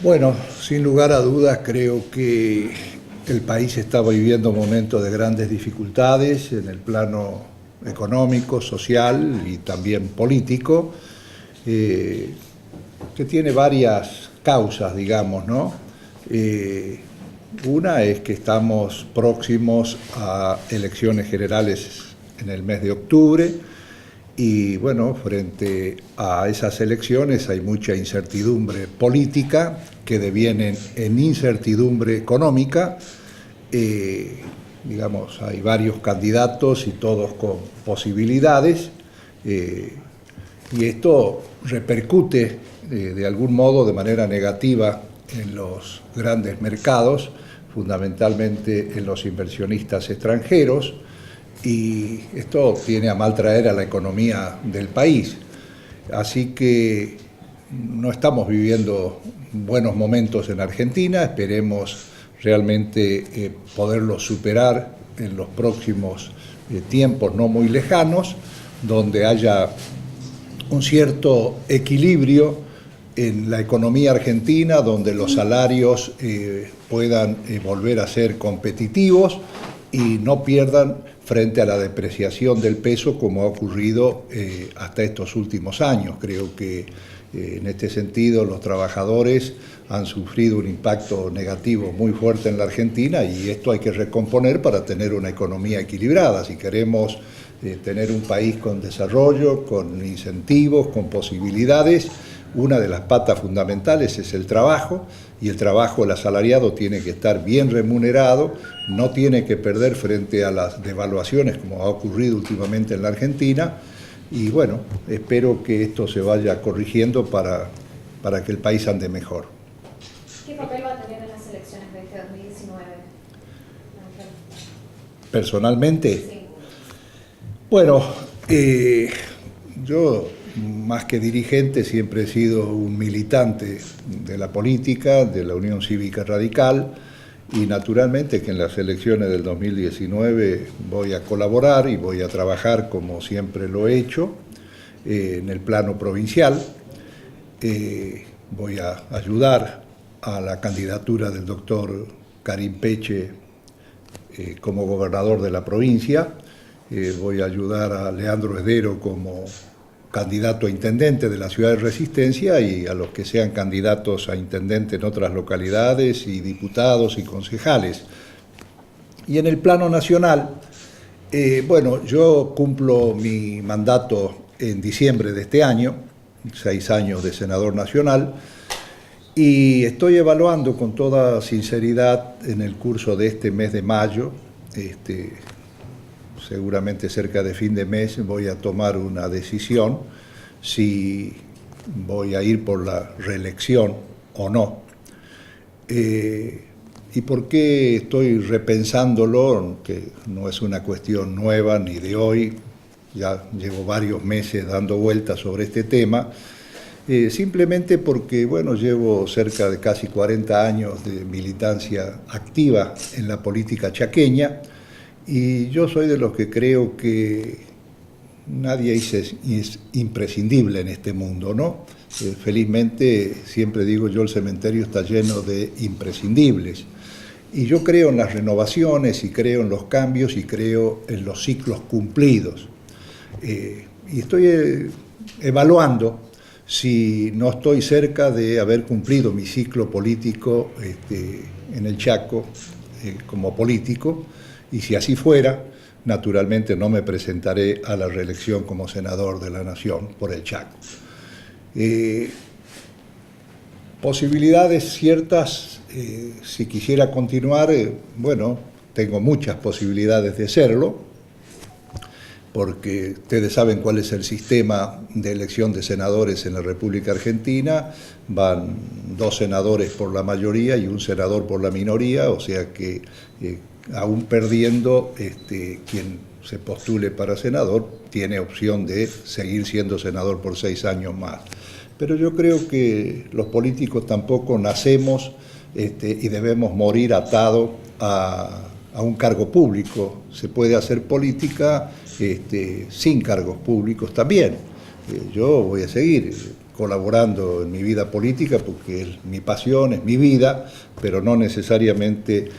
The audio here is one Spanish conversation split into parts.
Bueno, sin lugar a dudas creo que el país está viviendo momentos de grandes dificultades en el plano económico, social y también político, que tiene varias causas, digamos, ¿no? Una es que estamos próximos a elecciones generales en el mes de octubre y, bueno, frente a esas elecciones hay mucha incertidumbre política que deviene en incertidumbre económica. Digamos, hay varios candidatos y todos con posibilidades, y esto repercute de algún modo de manera negativa en los grandes mercados, fundamentalmente en los inversionistas extranjeros, y esto tiene a mal traer a la economía del país. Así que no estamos viviendo buenos momentos en Argentina, esperemos realmente poderlos superar en los próximos tiempos no muy lejanos, donde haya un cierto equilibrio en la economía argentina, donde los salarios puedan volver a ser competitivos y no pierdan frente a la depreciación del peso como ha ocurrido hasta estos últimos años. Creo que en este sentido los trabajadores han sufrido un impacto negativo muy fuerte en la Argentina y esto hay que recomponer para tener una economía equilibrada. Si queremos tener un país con desarrollo, con incentivos, con posibilidades, una de las patas fundamentales es el trabajo, y el trabajo, el asalariado, tiene que estar bien remunerado, no tiene que perder frente a las devaluaciones como ha ocurrido últimamente en la Argentina, y bueno, espero que esto se vaya corrigiendo para que el país ande mejor. ¿Qué papel va a tener en las elecciones de este 2019? Personalmente, Sí. Bueno, yo más que dirigente siempre he sido un militante de la política, de la Unión Cívica Radical, y naturalmente que en las elecciones del 2019 voy a colaborar y voy a trabajar como siempre lo he hecho en el plano provincial. Voy a ayudar a la candidatura del doctor Karim Peche como gobernador de la provincia. Voy a ayudar a Leandro Esdero como candidato a intendente de la ciudad de Resistencia y a los que sean candidatos a intendente en otras localidades y diputados y concejales. Y en el plano nacional, bueno, yo cumplo mi mandato en diciembre de este año, 6 años de senador nacional, y estoy evaluando con toda sinceridad en el curso de este mes de mayo, seguramente cerca de fin de mes voy a tomar una decisión si voy a ir por la reelección o no. ¿Y por qué estoy repensándolo? Que no es una cuestión nueva ni de hoy, ya llevo varios meses dando vueltas sobre este tema, simplemente porque, bueno, llevo cerca de casi 40 años de militancia activa en la política chaqueña, y yo soy de los que creo que nadie es imprescindible en este mundo, ¿no? Felizmente, siempre digo yo, el cementerio está lleno de imprescindibles. Y yo creo en las renovaciones, y creo en los cambios, y creo en los ciclos cumplidos. Y estoy evaluando si no estoy cerca de haber cumplido mi ciclo político en el Chaco como político. Y si así fuera, naturalmente no me presentaré a la reelección como senador de la Nación por el Chaco. Posibilidades ciertas, si quisiera continuar, bueno, tengo muchas posibilidades de hacerlo, porque ustedes saben cuál es el sistema de elección de senadores en la República Argentina. Van 2 senadores por la mayoría y 1 senador por la minoría, o sea que aún perdiendo, quien se postule para senador tiene opción de seguir siendo senador por 6 años más. Pero yo creo que los políticos tampoco nacemos y debemos morir atados a un cargo público. Se puede hacer política sin cargos públicos también. yo voy a seguir colaborando en mi vida política porque es mi pasión, es mi vida, pero no necesariamente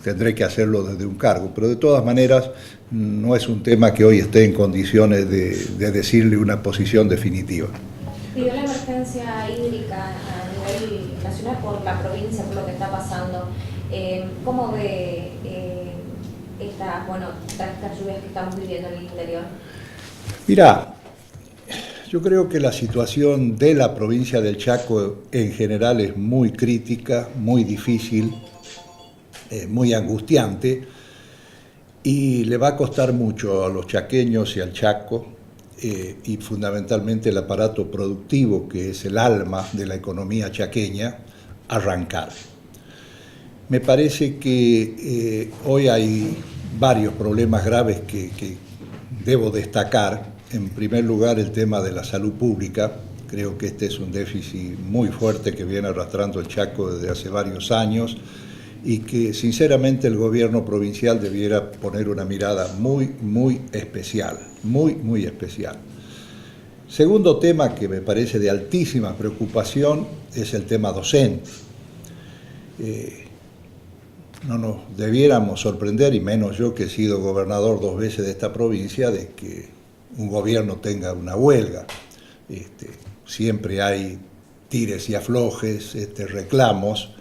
tendré que hacerlo desde un cargo. Pero de todas maneras no es un tema que hoy esté en condiciones de decirle una posición definitiva. Pidió la emergencia hídrica a nivel nacional por la provincia, por lo que está pasando. ¿Cómo ve estas lluvias que estamos viviendo en el interior? Mirá, yo creo que la situación de la provincia del Chaco en general es muy crítica, muy difícil, muy angustiante, y le va a costar mucho a los chaqueños y al Chaco, y fundamentalmente el aparato productivo, que es el alma de la economía chaqueña, arrancar. Me parece que hoy hay varios problemas graves que debo destacar. En primer lugar, el tema de la salud pública. Creo que este es un déficit muy fuerte que viene arrastrando el Chaco desde hace varios años y que sinceramente el gobierno provincial debiera poner una mirada muy especial, muy especial. Segundo tema que me parece de altísima preocupación es el tema docente. No nos debiéramos sorprender, y menos yo que he sido gobernador 2 veces de esta provincia, de que un gobierno tenga una huelga. Siempre hay tires y aflojes, reclamos,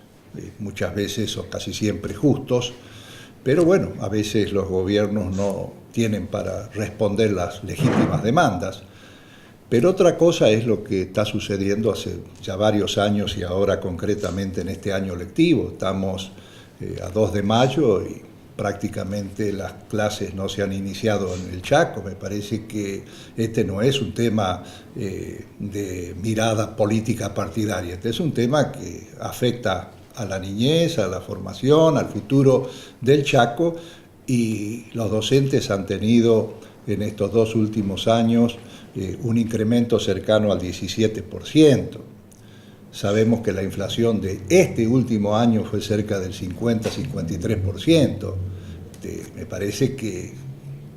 muchas veces o casi siempre justos, pero bueno, a veces los gobiernos no tienen para responder las legítimas demandas. Pero otra cosa es lo que está sucediendo hace ya varios años y ahora concretamente en este año lectivo. Estamos a 2 de mayo y prácticamente las clases no se han iniciado en el Chaco. Me parece que este no es un tema de mirada política partidaria, este es un tema que afecta a la niñez, a la formación, al futuro del Chaco, y los docentes han tenido en estos 2 últimos años un incremento cercano al 17%. Sabemos que la inflación de este último año fue cerca del 50-53%. Me parece que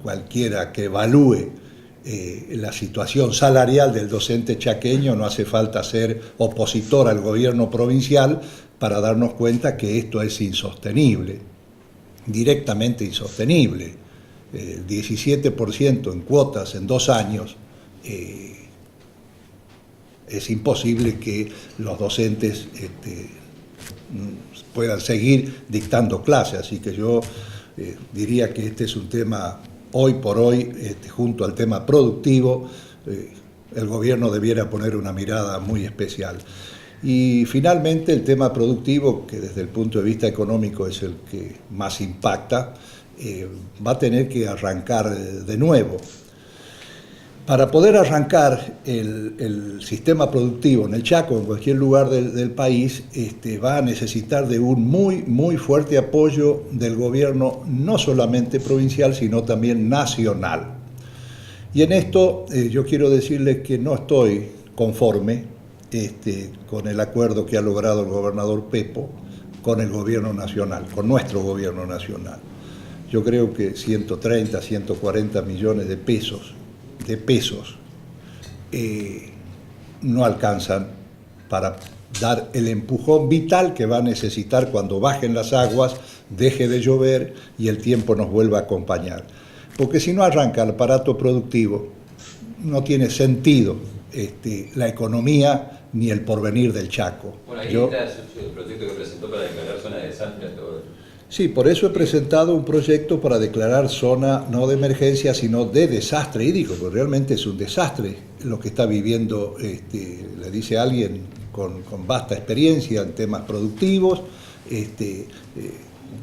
cualquiera que evalúe la situación salarial del docente chaqueño, no hace falta ser opositor al gobierno provincial para darnos cuenta que esto es insostenible, directamente insostenible. El 17% en cuotas en 2 años, es imposible que los docentes puedan seguir dictando clases, así que yo diría que este es un tema hoy por hoy, junto al tema productivo, el gobierno debiera poner una mirada muy especial. Y finalmente el tema productivo, que desde el punto de vista económico es el que más impacta, va a tener que arrancar de nuevo. Para poder arrancar el sistema productivo en el Chaco, en cualquier lugar del país, va a necesitar de un muy fuerte apoyo del gobierno, no solamente provincial, sino también nacional. Y en esto yo quiero decirles que no estoy conforme con el acuerdo que ha logrado el gobernador Pepo con el gobierno nacional, con nuestro gobierno nacional. Yo creo que 130, 140 millones de pesos no alcanzan para dar el empujón vital que va a necesitar cuando bajen las aguas, deje de llover y el tiempo nos vuelva a acompañar. Porque si no arranca el aparato productivo, no tiene sentido la economía ni el porvenir del Chaco. Bueno, ahí está el proyecto que presentó para declarar zona de desastre. Sí, por eso he presentado un proyecto para declarar zona no de emergencia, sino de desastre hídrico, porque realmente es un desastre lo que está viviendo, le dice alguien con vasta experiencia en temas productivos.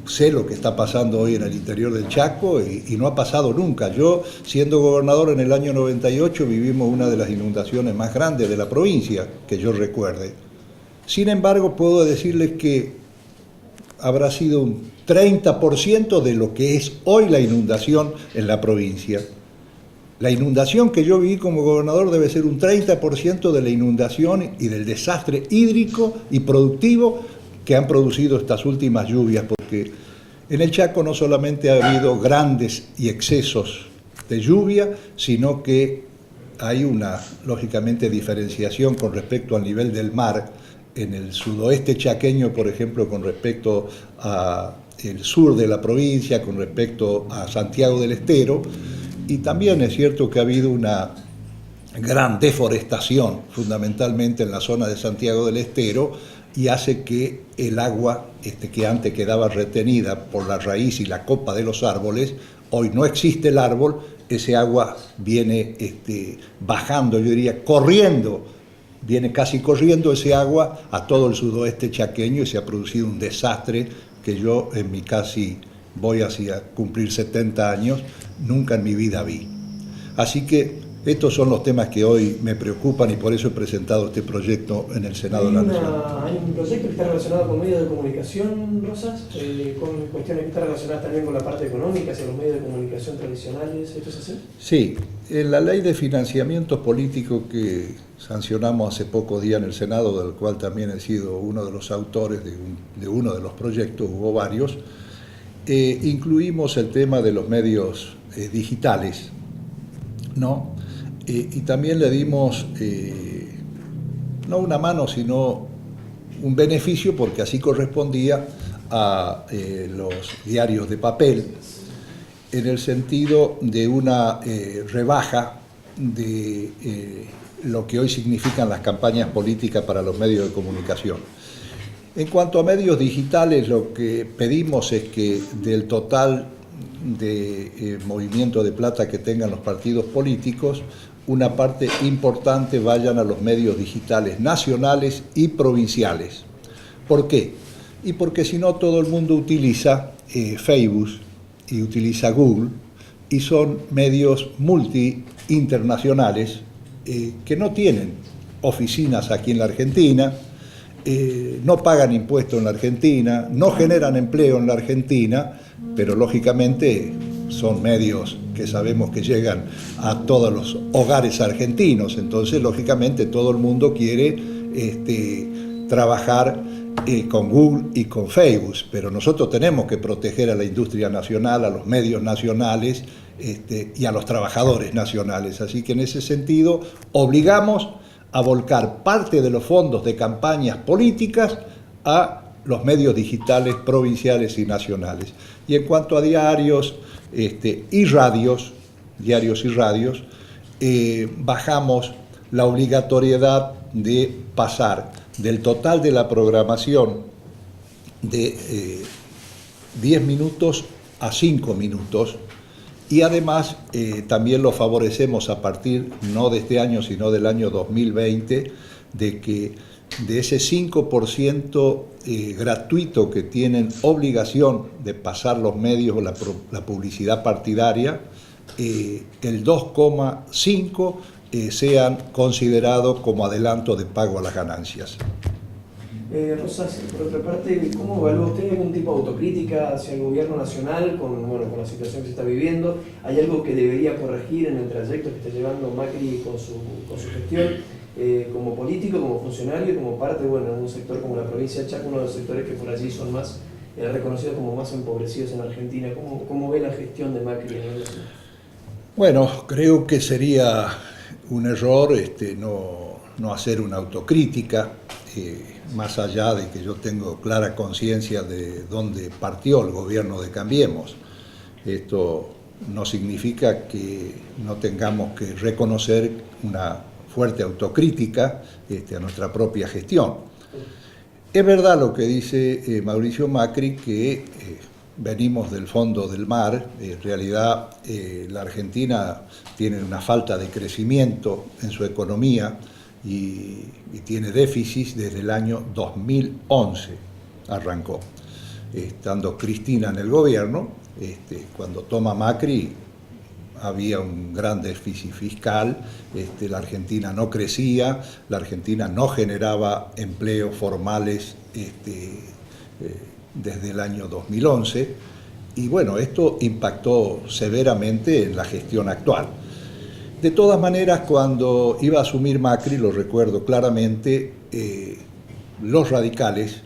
Sé lo que está pasando hoy en el interior del Chaco y no ha pasado nunca. Yo, siendo gobernador en el año 98, vivimos una de las inundaciones más grandes de la provincia, que yo recuerde. Sin embargo, puedo decirles que habrá sido un 30% de lo que es hoy la inundación en la provincia. La inundación que yo viví como gobernador debe ser un 30% de la inundación y del desastre hídrico y productivo que han producido estas últimas lluvias, porque en el Chaco no solamente ha habido grandes y excesos de lluvia, sino que hay una, lógicamente, diferenciación con respecto al nivel del mar en el sudoeste chaqueño, por ejemplo, con respecto al sur de la provincia, con respecto a Santiago del Estero, y también es cierto que ha habido una gran deforestación, fundamentalmente en la zona de Santiago del Estero, y hace que el agua que antes quedaba retenida por la raíz y la copa de los árboles, hoy no existe el árbol, ese agua viene bajando, yo diría, corriendo, viene casi corriendo ese agua a todo el sudoeste chaqueño, y se ha producido un desastre que yo en mi casi voy hacia cumplir 70 años, nunca en mi vida vi. Así que estos son los temas que hoy me preocupan y por eso he presentado este proyecto en el Senado de la Nación. Hay un proyecto que está relacionado con medios de comunicación, Rosas, con cuestiones que están relacionadas también con la parte económica, hacia los medios de comunicación tradicionales. ¿Esto es así? Sí, en la ley de financiamiento político que sancionamos hace pocos días en el Senado, del cual también he sido uno de los autores de uno de los proyectos, hubo varios, incluimos el tema de los medios digitales, ¿no? Y también le dimos no una mano, sino un beneficio, porque así correspondía a los diarios de papel, en el sentido de una rebaja de lo que hoy significan las campañas políticas para los medios de comunicación. En cuanto a medios digitales, lo que pedimos es que del total de movimiento de plata que tengan los partidos políticos, una parte importante vayan a los medios digitales nacionales y provinciales. ¿Por qué? Y porque si no, todo el mundo utiliza Facebook y utiliza Google, y son medios multi-internacionales que no tienen oficinas aquí en la Argentina, no pagan impuestos en la Argentina, no generan empleo en la Argentina, pero lógicamente son medios que sabemos que llegan a todos los hogares argentinos. Entonces, lógicamente, todo el mundo quiere trabajar con Google y con Facebook, pero nosotros tenemos que proteger a la industria nacional, a los medios nacionales y a los trabajadores nacionales. Así que en ese sentido obligamos a volcar parte de los fondos de campañas políticas a los medios digitales provinciales y nacionales. Y en cuanto a diarios y radios, bajamos la obligatoriedad de pasar del total de la programación de 10 minutos a 5 minutos, y además también lo favorecemos a partir, no de este año, sino del año 2020, de que de ese 5% gratuito que tienen obligación de pasar los medios o la publicidad partidaria, el 2,5% sean considerados como adelanto de pago a las ganancias. Rosas, por otra parte, ¿cómo evalúa usted algún tipo de autocrítica hacia el gobierno nacional con la situación que se está viviendo? ¿Hay algo que debería corregir en el trayecto que está llevando Macri con su gestión? Como político, como funcionario, como parte, en un sector como la provincia de Chaco, uno de los sectores que por allí son más reconocidos como más empobrecidos en Argentina. ¿Cómo ve la gestión de Macri en eso? Bueno, creo que sería un error no hacer una autocrítica, más allá de que yo tengo clara conciencia de dónde partió el gobierno de Cambiemos. Esto no significa que no tengamos que reconocer una fuerte autocrítica a nuestra propia gestión. Es verdad lo que dice Mauricio Macri, que venimos del fondo del mar. En realidad la Argentina tiene una falta de crecimiento en su economía y tiene déficit desde el año 2011, arrancó. Estando Cristina en el gobierno, cuando toma Macri, había un gran déficit fiscal, la Argentina no crecía, la Argentina no generaba empleos formales desde el año 2011, y bueno, esto impactó severamente en la gestión actual. De todas maneras, cuando iba a asumir Macri, lo recuerdo claramente, los radicales,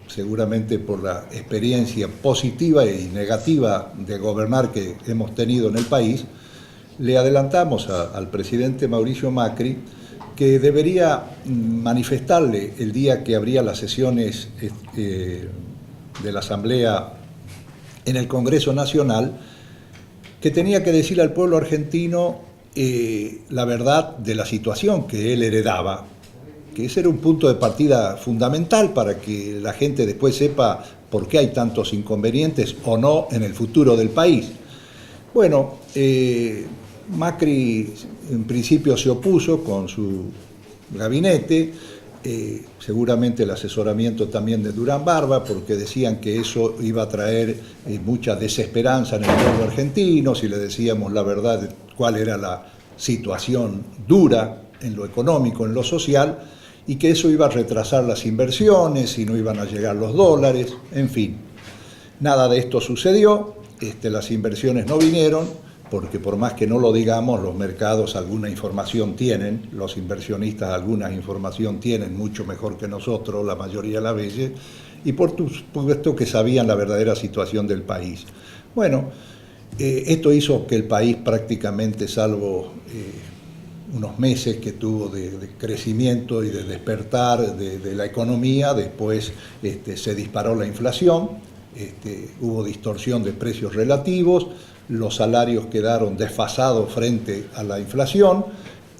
seguramente por la experiencia positiva y negativa de gobernar que hemos tenido en el país, le adelantamos al presidente Mauricio Macri que debería manifestarle el día que abría las sesiones de la Asamblea en el Congreso Nacional, que tenía que decirle al pueblo argentino la verdad de la situación que él heredaba, que ese era un punto de partida fundamental para que la gente después sepa por qué hay tantos inconvenientes o no en el futuro del país. Bueno, Macri en principio se opuso con su gabinete, seguramente el asesoramiento también de Durán Barba, porque decían que eso iba a traer mucha desesperanza en el pueblo argentino, si le decíamos la verdad de cuál era la situación dura en lo económico, en lo social, y que eso iba a retrasar las inversiones y no iban a llegar los dólares, en fin. Nada de esto sucedió, las inversiones no vinieron, porque por más que no lo digamos, los mercados alguna información tienen, los inversionistas alguna información tienen, mucho mejor que nosotros, la mayoría de las veces, y por supuesto que sabían la verdadera situación del país. Bueno, esto hizo que el país prácticamente, salvo unos meses que tuvo de crecimiento y de despertar de la economía, después se disparó la inflación, hubo distorsión de precios relativos, los salarios quedaron desfasados frente a la inflación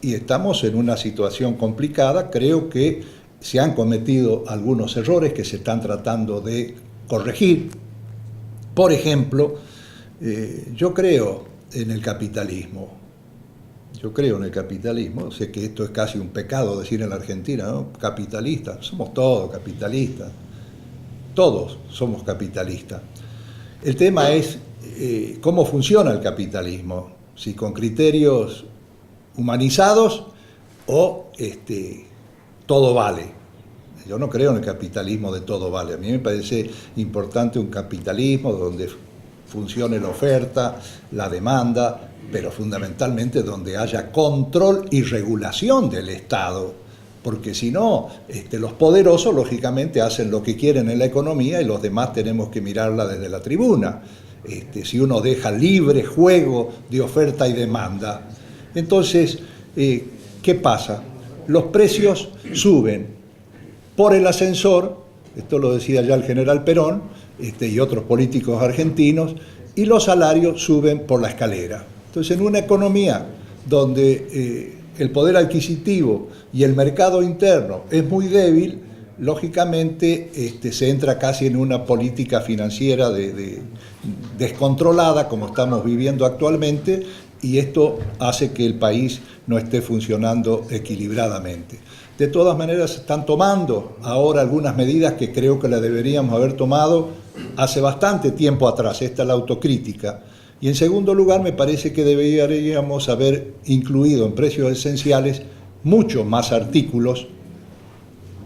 y estamos en una situación complicada. Creo que se han cometido algunos errores que se están tratando de corregir. Por ejemplo, yo creo en el capitalismo. Sé que esto es casi un pecado decir en la Argentina, ¿no? Capitalistas, somos todos capitalistas. Todos somos capitalistas. El tema es cómo funciona el capitalismo, si con criterios humanizados o todo vale. Yo no creo en el capitalismo de todo vale. A mí me parece importante un capitalismo donde funcione la oferta, la demanda, pero fundamentalmente donde haya control y regulación del Estado, porque si no, los poderosos lógicamente hacen lo que quieren en la economía y los demás tenemos que mirarla desde la tribuna. Si uno deja libre juego de oferta y demanda. Entonces, ¿qué pasa? Los precios suben por el ascensor, esto lo decía ya el general Perón y otros políticos argentinos, y los salarios suben por la escalera. Entonces, en una economía donde el poder adquisitivo y el mercado interno es muy débil, lógicamente se entra casi en una política financiera descontrolada, como estamos viviendo actualmente, y esto hace que el país no esté funcionando equilibradamente. De todas maneras, se están tomando ahora algunas medidas que creo que las deberíamos haber tomado hace bastante tiempo atrás. Esta es la autocrítica. Y en segundo lugar, me parece que deberíamos haber incluido en precios esenciales muchos más artículos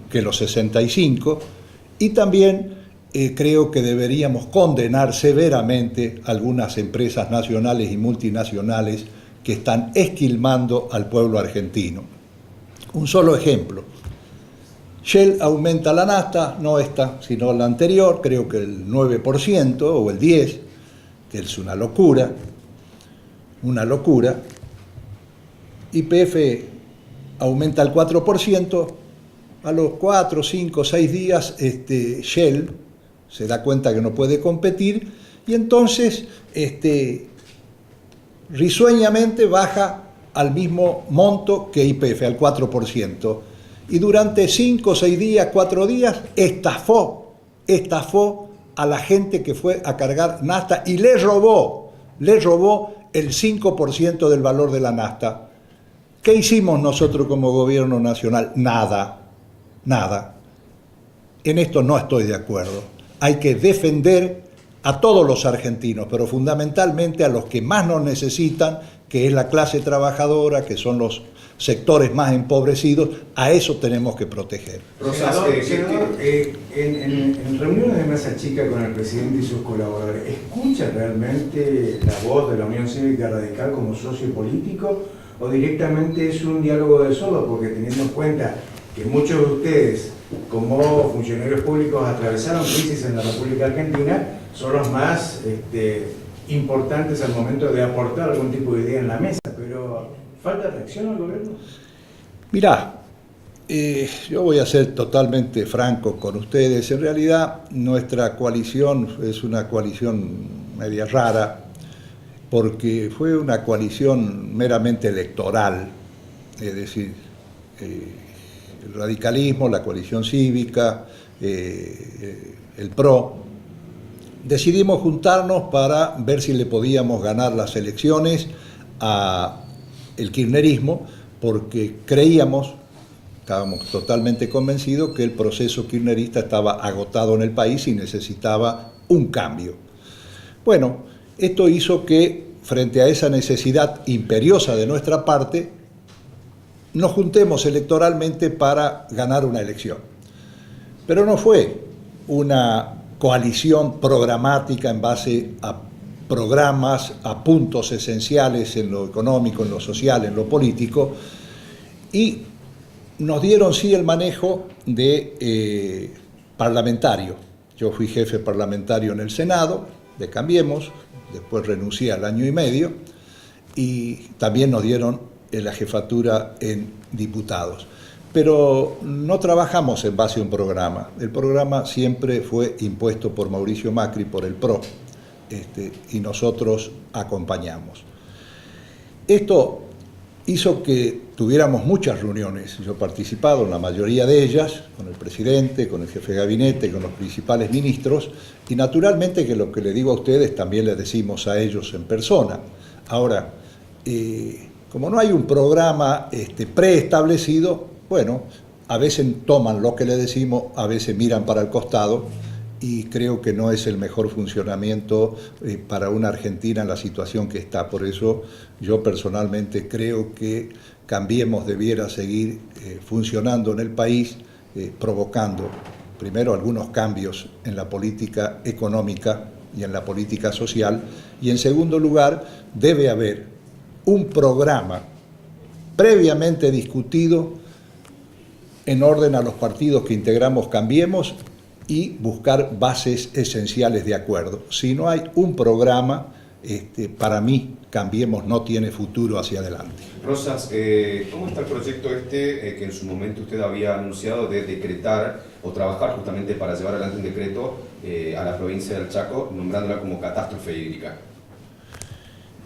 que los 65, y también creo que deberíamos condenar severamente algunas empresas nacionales y multinacionales que están esquilmando al pueblo argentino. Un solo ejemplo. Shell aumenta la nafta, no esta, sino la anterior, creo que el 9% o el 10%, que es una locura. YPF aumenta el 4%, a los 4, 5, 6 días Shell se da cuenta que no puede competir y entonces risueñamente baja al mismo monto que YPF, al 4%. Y durante 5, 6 días, 4 días, estafó a la gente que fue a cargar nafta y le robó el 5% del valor de la nafta. ¿Qué hicimos nosotros como gobierno nacional? Nada. En esto no estoy de acuerdo. Hay que defender a todos los argentinos, pero fundamentalmente a los que más nos necesitan, que es la clase trabajadora, que son los sectores más empobrecidos. A eso tenemos que proteger. Rosas, en reuniones de mesa chica con el presidente y sus colaboradores, ¿escucha realmente la voz de la Unión Cívica Radical como socio político o directamente es un diálogo de sordos? Porque teniendo en cuenta que muchos de ustedes, como funcionarios públicos, atravesaron crisis en la República Argentina, son los más importantes al momento de aportar algún tipo de idea en la mesa, pero ¿falta reacción al gobierno? Mirá, yo voy a ser totalmente franco con ustedes. En realidad, nuestra coalición es una coalición media rara, porque fue una coalición meramente electoral, es decir, el radicalismo, la coalición cívica, el PRO. Decidimos juntarnos para ver si le podíamos ganar las elecciones al kirchnerismo, porque creíamos, estábamos totalmente convencidos que el proceso kirchnerista estaba agotado en el país y necesitaba un cambio. Bueno, esto hizo que, frente a esa necesidad imperiosa de nuestra parte, nos juntemos electoralmente para ganar una elección. Pero no fue una coalición programática en base a programas, a puntos esenciales en lo económico, en lo social, en lo político, y nos dieron sí el manejo de parlamentario. Yo fui jefe parlamentario en el Senado, de Cambiemos, después renuncié al año y medio, y también nos dieron la jefatura en diputados. Pero no trabajamos en base a un programa. El programa siempre fue impuesto por Mauricio Macri, por el PRO, y nosotros acompañamos. Esto hizo que tuviéramos muchas reuniones. Yo he participado en la mayoría de ellas, con el presidente, con el jefe de gabinete, con los principales ministros, y naturalmente que lo que le digo a ustedes también le decimos a ellos en persona. Ahora, como no hay un programa preestablecido, bueno, a veces toman lo que le decimos, a veces miran para el costado, y creo que no es el mejor funcionamiento para una Argentina en la situación que está. Por eso yo personalmente creo que Cambiemos debiera seguir funcionando en el país, provocando primero algunos cambios en la política económica y en la política social, y en segundo lugar debe haber un programa previamente discutido en orden a los partidos que integramos Cambiemos y buscar bases esenciales de acuerdo. Si no hay un programa, para mí Cambiemos no tiene futuro hacia adelante. Rosas, ¿cómo está el proyecto que en su momento usted había anunciado de decretar o trabajar justamente para llevar adelante un decreto a la provincia del Chaco, nombrándola como catástrofe hídrica?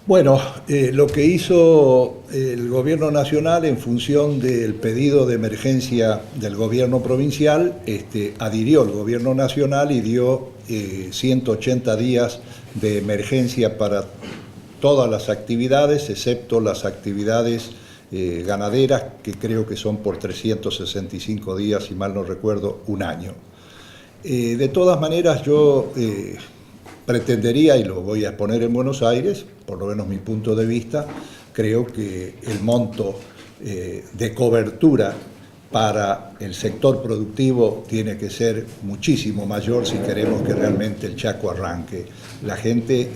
Bueno, lo que hizo el gobierno nacional en función del pedido de emergencia del gobierno provincial, adhirió el gobierno nacional y dio 180 días de emergencia para todas las actividades, excepto las actividades ganaderas, que creo que son por 365 días, si mal no recuerdo, un año. De todas maneras, yo pretendería, y lo voy a poner en Buenos Aires, por lo menos mi punto de vista, creo que el monto de cobertura para el sector productivo tiene que ser muchísimo mayor si queremos que realmente el Chaco arranque. La gente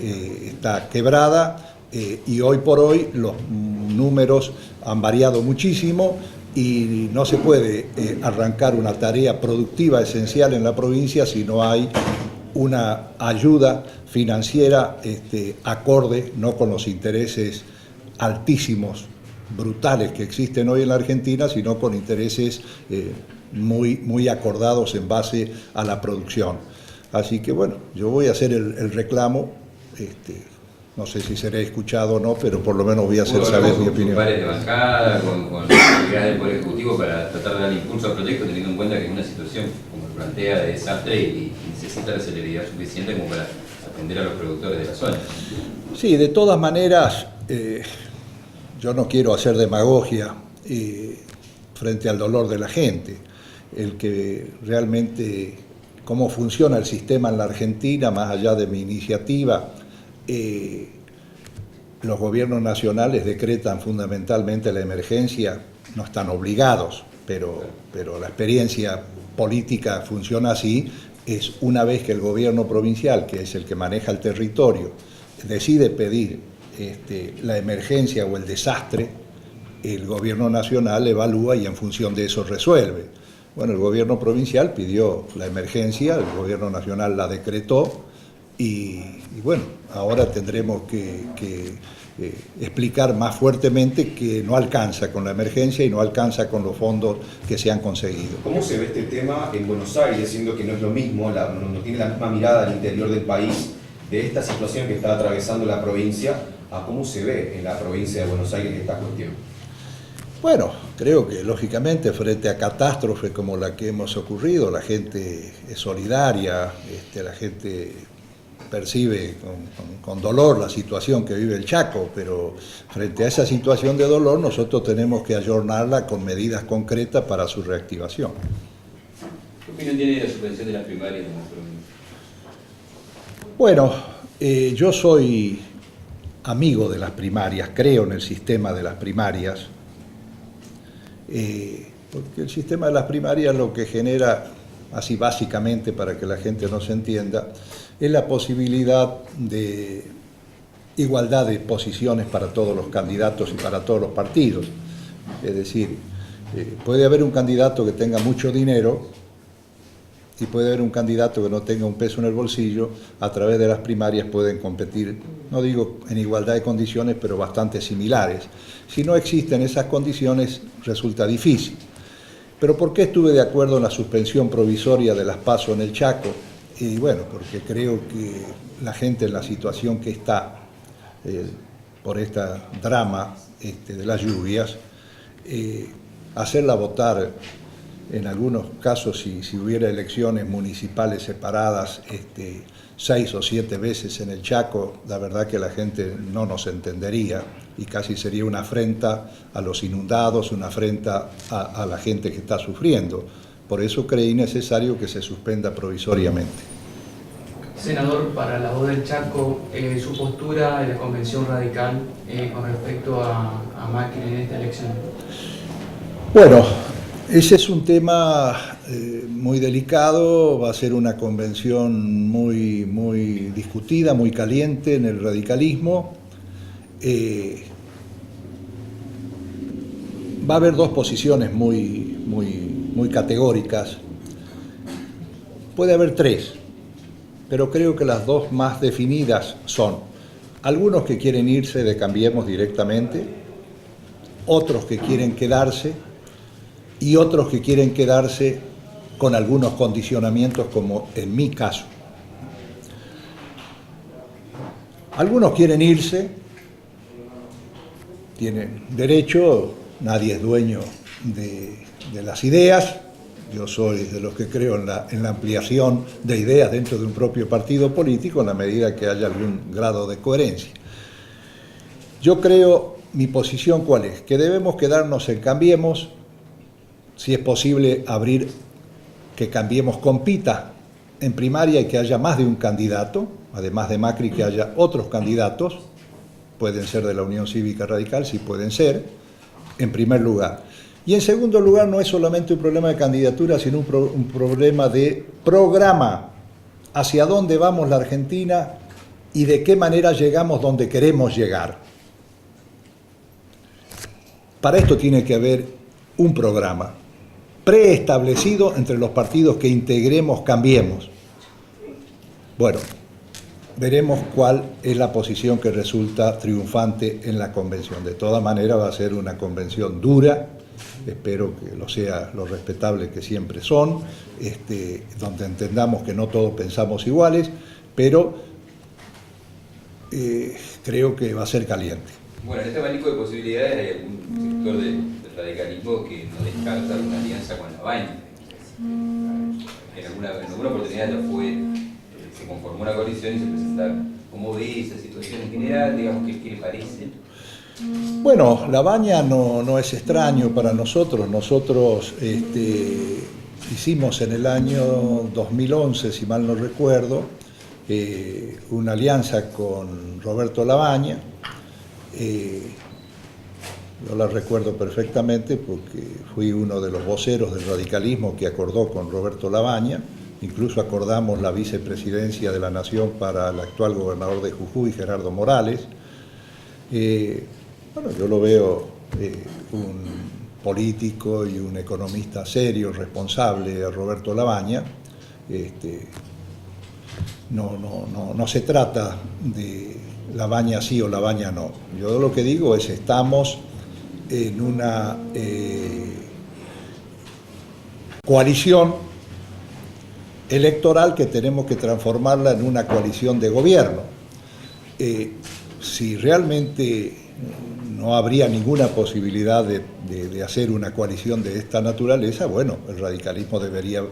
está quebrada y hoy por hoy los números han variado muchísimo y no se puede arrancar una tarea productiva esencial en la provincia si no hay una ayuda financiera acorde, no con los intereses altísimos, brutales que existen hoy en la Argentina, sino con intereses muy acordados en base a la producción. Así que bueno, yo voy a hacer el reclamo, no sé si seré escuchado o no, pero por lo menos voy a hacer saber mi opinión. Con pares de bancada, con actividades del Poder Ejecutivo para tratar de dar impulso al proyecto, teniendo en cuenta que es una situación, como plantea, de desastre y necesita la celeridad suficiente como para atender a los productores de la zona. Sí, de todas maneras, yo no quiero hacer demagogia frente al dolor de la gente. El que realmente, cómo funciona el sistema en la Argentina, más allá de mi iniciativa, los gobiernos nacionales decretan fundamentalmente la emergencia, no están obligados, pero la experiencia política funciona así, es una vez que el gobierno provincial, que es el que maneja el territorio, decide pedir la emergencia o el desastre, el gobierno nacional evalúa y en función de eso resuelve. Bueno, el gobierno provincial pidió la emergencia, el gobierno nacional la decretó y bueno, ahora tendremos que explicar más fuertemente que no alcanza con la emergencia y no alcanza con los fondos que se han conseguido. ¿Cómo se ve este tema en Buenos Aires, siendo que no es lo mismo, no tiene la misma mirada al interior del país de esta situación que está atravesando la provincia, a cómo se ve en la provincia de Buenos Aires esta cuestión? Bueno, creo que lógicamente frente a catástrofes como la que hemos ocurrido, la gente es solidaria, la gente percibe con dolor la situación que vive el Chaco, pero frente a esa situación de dolor nosotros tenemos que ayornarla con medidas concretas para su reactivación. ¿Qué opinión tiene de la suspensión de las primarias en nuestro país? Bueno, yo soy amigo de las primarias, creo en el sistema de las primarias, porque el sistema de las primarias lo que genera, así básicamente para que la gente no se entienda, es la posibilidad de igualdad de posiciones para todos los candidatos y para todos los partidos. Es decir, puede haber un candidato que tenga mucho dinero y puede haber un candidato que no tenga un peso en el bolsillo. A través de las primarias pueden competir, no digo en igualdad de condiciones, pero bastante similares. Si no existen esas condiciones, resulta difícil. Pero ¿por qué estuve de acuerdo en la suspensión provisoria de las PASO en el Chaco? Y bueno, porque creo que la gente en la situación que está por este drama de las lluvias, hacerla votar en algunos casos, si hubiera elecciones municipales separadas 6 o 7 veces en el Chaco, la verdad que la gente no nos entendería y casi sería una afrenta a los inundados, una afrenta a la gente que está sufriendo. Por eso creí necesario que se suspenda provisoriamente. Senador, para la voz del Chaco, su postura de la Convención Radical con respecto a Macri en esta elección. Bueno, ese es un tema muy delicado, va a ser una convención muy discutida, muy caliente en el radicalismo. Va a haber dos posiciones muy categóricas. Puede haber tres, pero creo que las dos más definidas son algunos que quieren irse de Cambiemos directamente, otros que quieren quedarse y otros que quieren quedarse con algunos condicionamientos, como en mi caso. Algunos quieren irse, tienen derecho, nadie es dueño de las ideas. Yo soy de los que creo en la ampliación de ideas dentro de un propio partido político en la medida que haya algún grado de coherencia. Yo creo, mi posición ¿cuál es? Que debemos quedarnos en Cambiemos, si es posible abrir que Cambiemos compita en primaria y que haya más de un candidato, además de Macri que haya otros candidatos, pueden ser de la Unión Cívica Radical, sí pueden ser, en primer lugar. Y en segundo lugar, no es solamente un problema de candidatura, sino un problema de programa. Hacia dónde vamos la Argentina y de qué manera llegamos donde queremos llegar. Para esto tiene que haber un programa preestablecido entre los partidos que integremos Cambiemos. Bueno, veremos cuál es la posición que resulta triunfante en la convención. De todas maneras va a ser una convención dura, espero que lo sea lo respetable que siempre son, donde entendamos que no todos pensamos iguales, pero creo que va a ser caliente. Bueno, en este abanico de posibilidades hay algún sector del radicalismo que no descarta una alianza con la Baña. En alguna oportunidad ya se conformó una coalición y se presentaron. ¿Cómo ve esa situación en general? Digamos, ¿qué le parece? Bueno, la Baña no es extraño para nosotros. Nosotros hicimos en el año 2011, si mal no recuerdo, una alianza con Roberto Labaña. Yo la recuerdo perfectamente porque fui uno de los voceros del radicalismo que acordó con Roberto Labaña. Incluso acordamos la vicepresidencia de la Nación para el actual gobernador de Jujuy, Gerardo Morales. Bueno, yo lo veo un político y un economista serio, responsable, a Roberto Labaña. no se trata de la baña sí o la baña no. Yo lo que digo es estamos en una coalición electoral que tenemos que transformarla en una coalición de gobierno. Si realmente no habría ninguna posibilidad de hacer una coalición de esta naturaleza, bueno, el radicalismo debería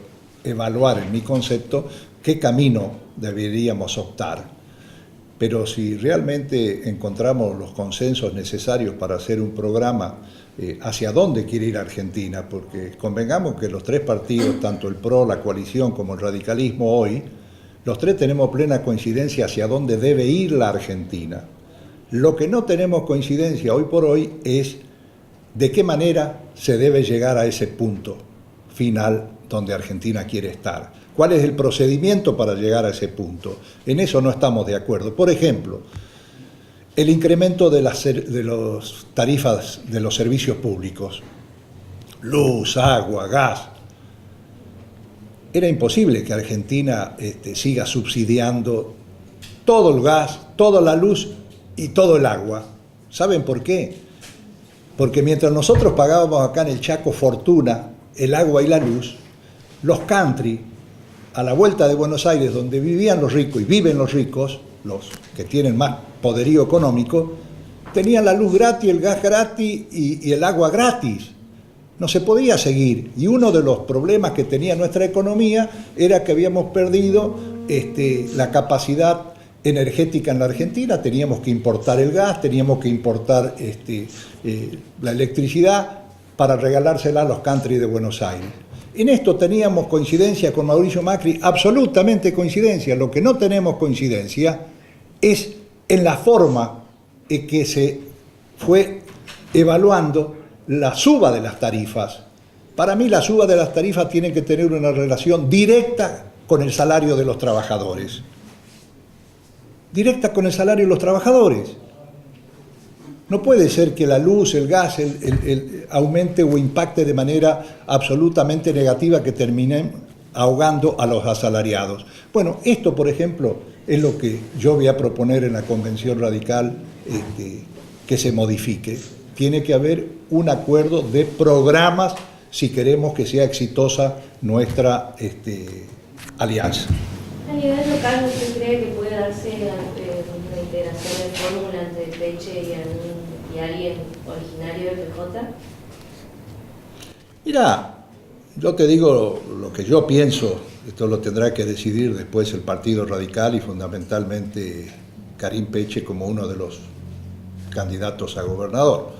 evaluar, en mi concepto, qué camino deberíamos optar. Pero si realmente encontramos los consensos necesarios para hacer un programa hacia dónde quiere ir Argentina, porque convengamos que los tres partidos, tanto el PRO, la coalición como el radicalismo hoy, los tres tenemos plena coincidencia hacia dónde debe ir la Argentina. Lo que no tenemos coincidencia hoy por hoy es de qué manera se debe llegar a ese punto final donde Argentina quiere estar. ¿Cuál es el procedimiento para llegar a ese punto? En eso no estamos de acuerdo. Por ejemplo, el incremento de las tarifas de los servicios públicos, luz, agua, gas. Era imposible que Argentina siga subsidiando todo el gas, toda la luz y todo el agua. ¿Saben por qué? Porque mientras nosotros pagábamos acá en el Chaco fortuna el agua y la luz, los country, a la vuelta de Buenos Aires, donde vivían los ricos y viven los ricos, los que tienen más poderío económico, tenían la luz gratis, el gas gratis y el agua gratis. No se podía seguir. Y uno de los problemas que tenía nuestra economía era que habíamos perdido la capacidad energética en la Argentina. Teníamos que importar el gas, teníamos que importar la electricidad para regalársela a los country de Buenos Aires. En esto teníamos coincidencia con Mauricio Macri, absolutamente coincidencia. Lo que no tenemos coincidencia es en la forma en que se fue evaluando la suba de las tarifas. Para mí la suba de las tarifas tiene que tener una relación directa con el salario de los trabajadores. Directa con el salario de los trabajadores. No puede ser que la luz, el gas, aumente o impacte de manera absolutamente negativa que terminen ahogando a los asalariados. Bueno, esto, por ejemplo, es lo que yo voy a proponer en la Convención Radical que se modifique. Tiene que haber un acuerdo de programas si queremos que sea exitosa nuestra alianza. A nivel local, ¿usted cree que puede darse una integración de fórmula entre Peche y alguien originario del PJ? Mira, yo te digo lo que yo pienso, esto lo tendrá que decidir después el Partido Radical y fundamentalmente Karim Peche como uno de los candidatos a gobernador.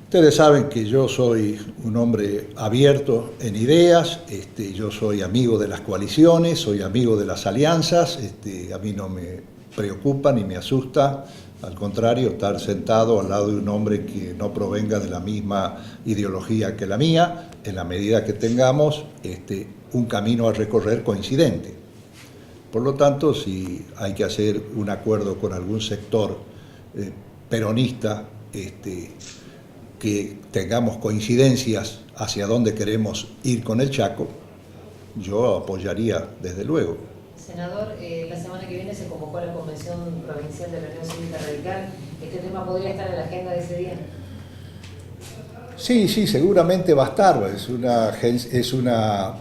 Ustedes saben que yo soy un hombre abierto en ideas, yo soy amigo de las coaliciones, soy amigo de las alianzas, a mí no me preocupa ni me asusta, al contrario, estar sentado al lado de un hombre que no provenga de la misma ideología que la mía, en la medida que tengamos un camino a recorrer coincidente. Por lo tanto, si hay que hacer un acuerdo con algún sector peronista, que tengamos coincidencias hacia dónde queremos ir con el Chaco, yo apoyaría desde luego. Senador, la semana que viene se convocó a la Convención Provincial de la Unión Cívica Radical. ¿Este tema podría estar en la agenda de ese día? Sí, seguramente va a estar. Es una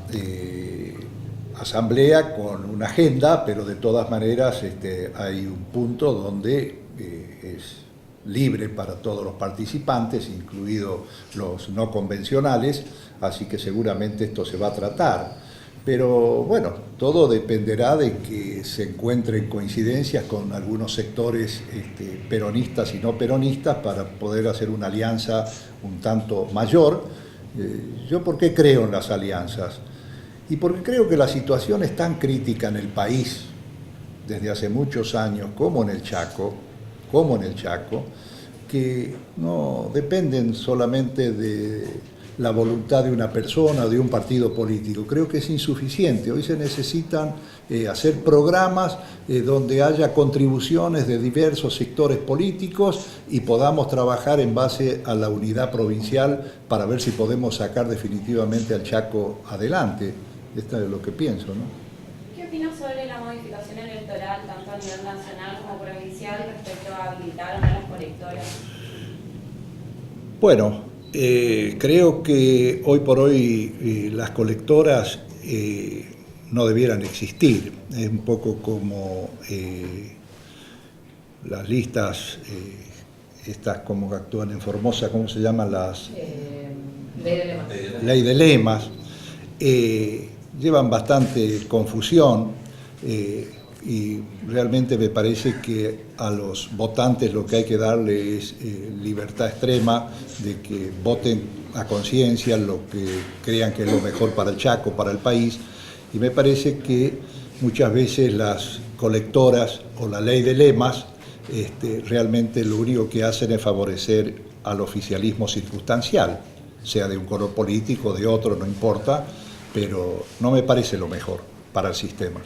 asamblea con una agenda, pero de todas maneras hay un punto donde es libre para todos los participantes, incluidos los no convencionales, así que seguramente esto se va a tratar. Pero bueno, todo dependerá de que se encuentren coincidencias con algunos sectores peronistas y no peronistas para poder hacer una alianza un tanto mayor. ¿Yo por qué creo en las alianzas? Y porque creo que la situación es tan crítica en el país desde hace muchos años como en el Chaco, que no dependen solamente de la voluntad de una persona o de un partido político. Creo que es insuficiente. Hoy se necesitan hacer programas donde haya contribuciones de diversos sectores políticos y podamos trabajar en base a la unidad provincial para ver si podemos sacar definitivamente al Chaco adelante. Esto es lo que pienso, ¿no? ¿Qué opinas sobre la modificación nivel nacional como provincial respecto a habilitar o no las colectoras? Bueno, creo que hoy por hoy las colectoras no debieran existir. Es un poco como las listas, estas como que actúan en Formosa, ¿cómo se llaman las? Ley de lemas. Ley de lemas. Llevan bastante confusión y realmente me parece que a los votantes lo que hay que darle es libertad extrema de que voten a conciencia lo que crean que es lo mejor para el Chaco, para el país, y me parece que muchas veces las colectoras o la ley de lemas realmente lo único que hacen es favorecer al oficialismo circunstancial, sea de un color político, de otro, no importa, pero no me parece lo mejor para el sistema.